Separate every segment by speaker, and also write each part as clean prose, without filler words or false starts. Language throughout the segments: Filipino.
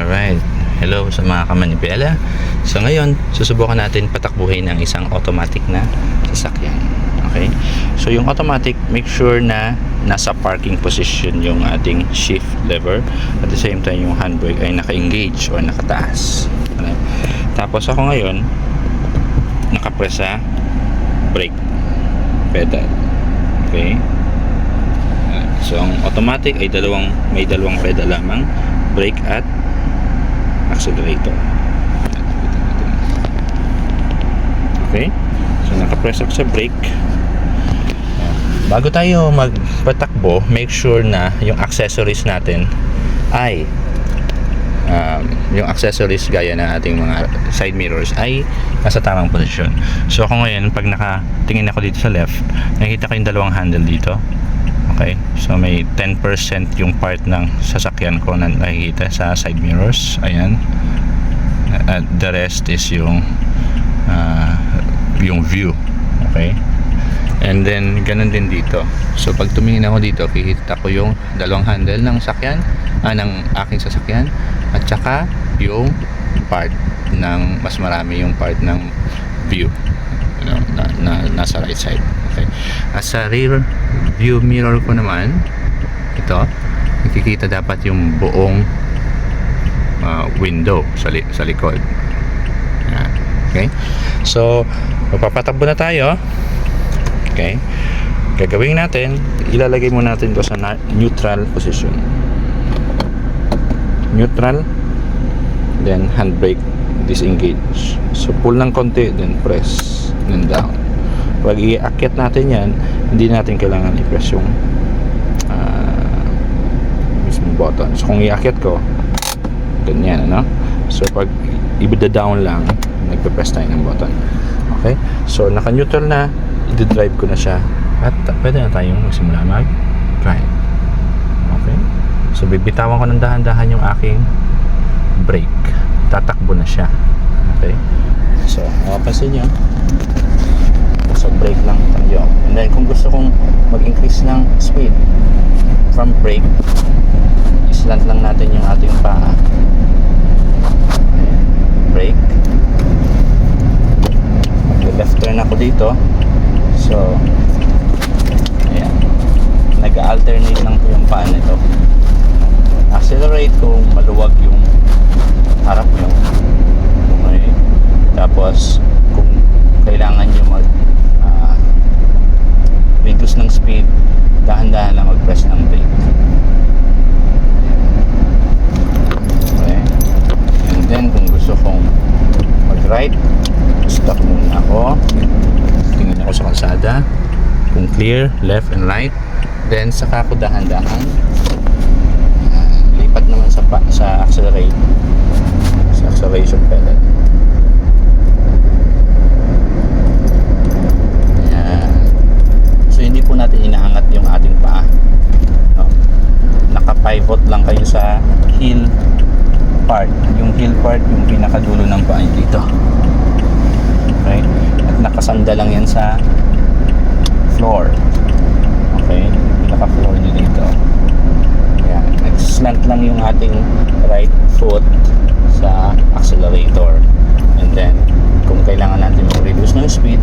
Speaker 1: Alright, hello sa mga kamanipela. So ngayon, susubukan natin patakbuhin ang isang automatic na sasakyan. Okay? So yung automatic, make sure na nasa parking position yung ating shift lever. At the same time, yung handbrake ay naka-engage or nakataas. Okay? Tapos ako ngayon, nakapress sa brake pedal. Okay? So ang automatic ay may dalawang pedal lamang, brake at accelerator. Okay, so nakapress ako sa brake. Bago tayo magpatakbo, make sure na yung accessories natin ay yung accessories gaya ng ating mga side mirrors ay nasa tamang posisyon. So ako ngayon, pag nakatingin ako dito sa left, nakikita ko yung dalawang handle dito. Okay, so may 10% yung part ng sasakyan ko na nakikita sa side mirrors. Ayan. At the rest is yung view. Okay, and then ganun din dito. So pag tumingin ako dito, kikita ko yung dalawang handle ng sasakyan, ng aking sasakyan, at saka yung part ng mas marami yung part ng view, na nasa right side. Okay, at sa rear view mirror ko naman, ito, nakikita dapat yung buong window sa likod. Yan. Okay, so magpapatakbo na tayo. Okay, gagawin natin, ilalagay muna natin ito sa neutral position. Neutral, then handbrake, disengage. So pull ng konti, then press, then down. Pag i-akyat natin yan, hindi natin kailangan i-press yung mismong button. So kung i-akyat ko, ganyan, ano? So pag i-down lang, nagpe-press tayo ng button. Okay? So naka-neutral na, i-drive ko na siya, at pwede na tayong magsimula mag-drive. Okay? So bibitawan ko ng dahan-dahan yung aking brake. Tatakbo na siya. Okay? So mapapansin nyo, so brake lang tayo. And then kung gusto kong mag-increase ng speed from brake, islant lang natin yung ating paa. Brake. Mag-left turn ako dito. So ayan, nag-alternate lang po yung paa nito. Accelerate kung maluwag yung harap nyo. Okay. Tapos kung kailangan nyo reduce ng speed, dahan-dahan lang mag-press ng brake. Okay. And then kung gusto kong mag-right, stop muna ako, tingin ako sa kalsada, kung clear, left and right, then saka ako dahan-dahan lipat naman sa acceleration pedal. Hindi po natin inaangat yung ating paa, no? Naka-pivot lang kayo sa heel part. Yung heel part, yung pinakadulo ng paa dito. Okay? At nakasanda lang yan sa floor. Okay? Pinaka-floor nyo dito. Ayan. Nag-slant lang yung ating right foot sa accelerator. And then, kung kailangan natin mag-reduce ng speed,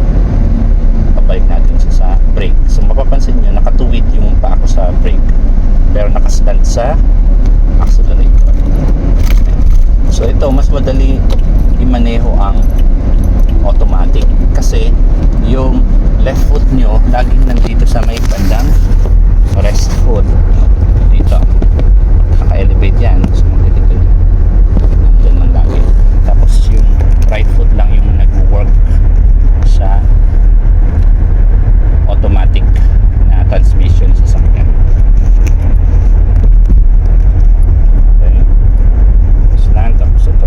Speaker 1: balik natin siya sa brake. So mapapansin nyo, nakatuwid yung paa ko sa brake, pero nakastand sa accelerator. So ito, mas madali imaneho ang automatic kasi yung left foot nyo laging nandito sa may bandang rest foot dito, naka-elevate yan. So dito nandyan lang lagi. Tapos yung right foot lang yung nag-work sa automatic na transmission sa sasakyan. Okay, slant. Tapos ito,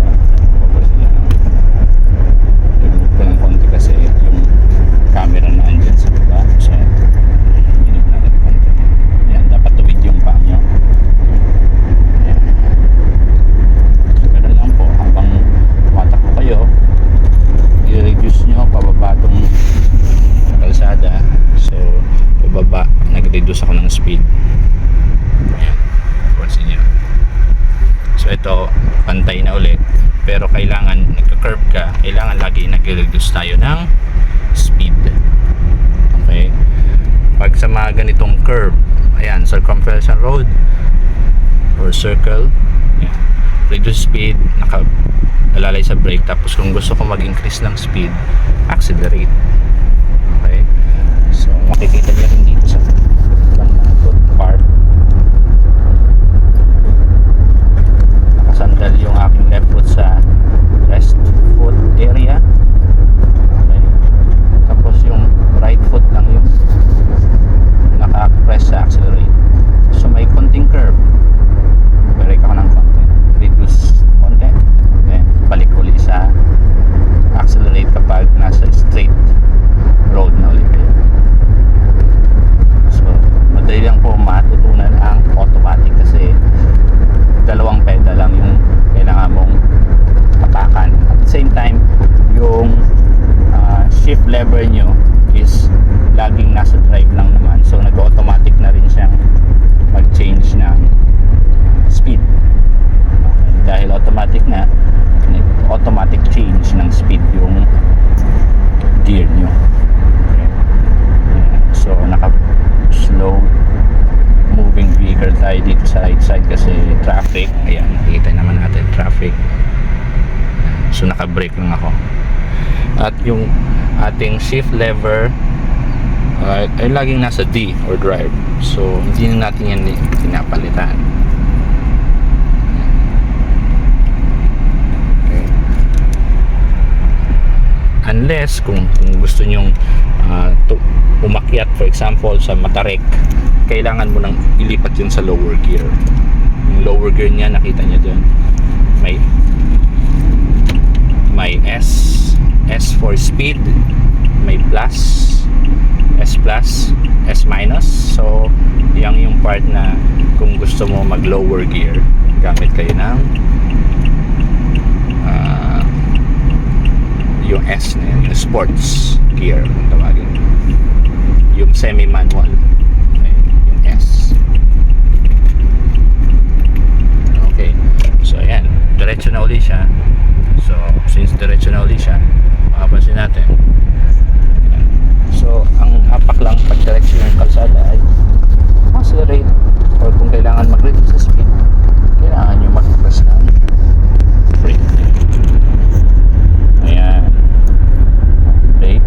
Speaker 1: i-move ko ng konti kasi yung camera na andyan sa baba. So i-move natin konti. Yan, dapat tuwid yung paa nyo. Yan. dito pantay na ulit, pero kailangan nagka-curve ka, kailangan lagi nag-reduce tayo ng speed. Okay, pag sa mga ganitong curve, ayan, circumferential road or circle, ayan, reduce speed, naka-alalay sa brake. Tapos kung gusto ko mag-increase ng speed, accelerate. Okay, so makikita niyo rin dito sa bandang foot part, nakasandal yung aking left foot sa rest foot area. Okay, tapos yung right foot lang yung naka-press sa accelerate. So may konting curve, break ako ng konti, reduce konti, then balik uli sa accelerate kapag nasa straight road na ulit kayo. So madali lang po matutunan ang automatic kasi dalawang pedal lang yung kailangan mong atakan. At the same time, yung shift lever nyo is laging nasa drive lang naman, so nag-automatic na rin siyang mag-change ng speed. Okay, dahil automatic na, automatic change ng speed yung gear nyo. Okay. So naka slow moving vehicle tayo dito sa right side kasi traffic. Ayan, nakikita naman natin traffic. So naka-brake lang ako. At yung ating shift lever ay laging nasa D or drive. So hindi na natin yan pinapalitan. Okay. Unless kung gusto nyong umakyat, for example sa Matarek, kailangan mo nang ilipat yun sa lower gear. Yung lower gear niya, nakita niyo doon, may S for speed, may plus, S plus, S minus. So yang yung part na kung gusto mo mag lower gear, gamit kayo ng yung S na yun, yung sports gear kung tawagin, yung semi-manual, okay, yung S. Okay, so ayan, diretso na uli siya. So since diretso na uli siya, makapansin natin, ayan. So ang hapak lang pag diretso yung kalsada ay accelerate, or kung kailangan mag-reduce sa speed, kailangan nyo mag-press ng brake. Ayan, brake,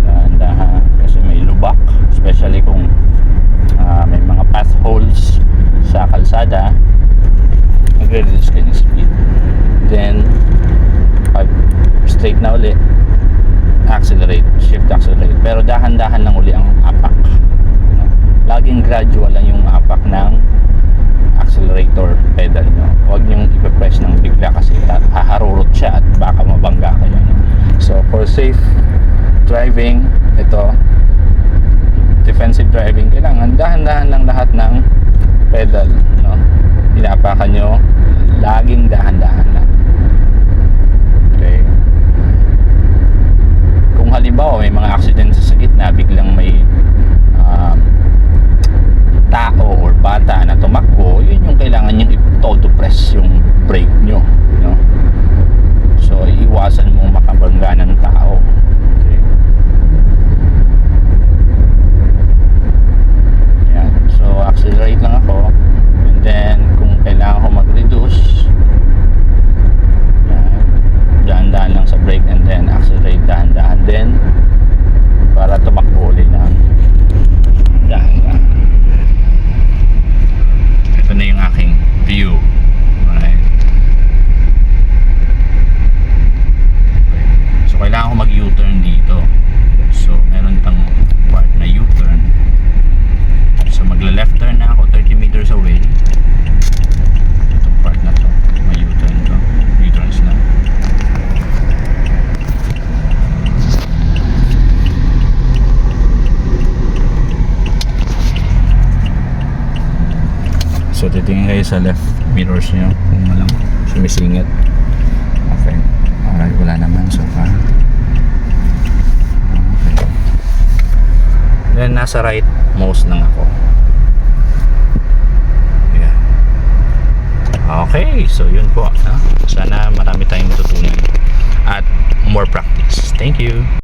Speaker 1: dahan-dahan kasi may lubak, especially kung may mga path holes sa kalsada, mag-reduce kayo ng speed. Then pag straight na uli, accelerate, shift accelerate, pero dahan-dahan lang uli ang apak. Laging gradual lang yung apak ng accelerator pedal nyo. Huwag nyong ipipress ng bigla kasi haharurot siya at baka mabangga kayo. So for safe driving, ito defensive driving, kailangan dahan-dahan lang lahat ng pedal, no? Inaapakan nyo, laging dahan-dahan lang. Okay, kung halimbawa may mga accident sa gitna, biglang may tao or bata na tumakbo, yun yung kailangan nyo i-todo press yung brake nyo, no? So iwasan mo makabangga ng tao. Okay, ayan. So accelerate lang ako, and then kung kailangan ko mag-reduce, dahan-dahan lang sa brake, and then accelerate dahan-dahan din para tumakbo ulit ng dahan-dahan. Ito na yung aking view. Alright. Okay. So kailangan ko mag U-turn dito. So meron itong part na U-turn. So magla-left turn na ako 30 meters away. Itong part na to, may U-turn to. U-turns na. So titingin kayo sa left mirrors nyo kung walang sumisingit. Okay, alright, wala naman so far. Okay, then nasa right most lang ako. Yeah, Okay, so yun po. Sana marami tayong matutunan at more practice. Thank you.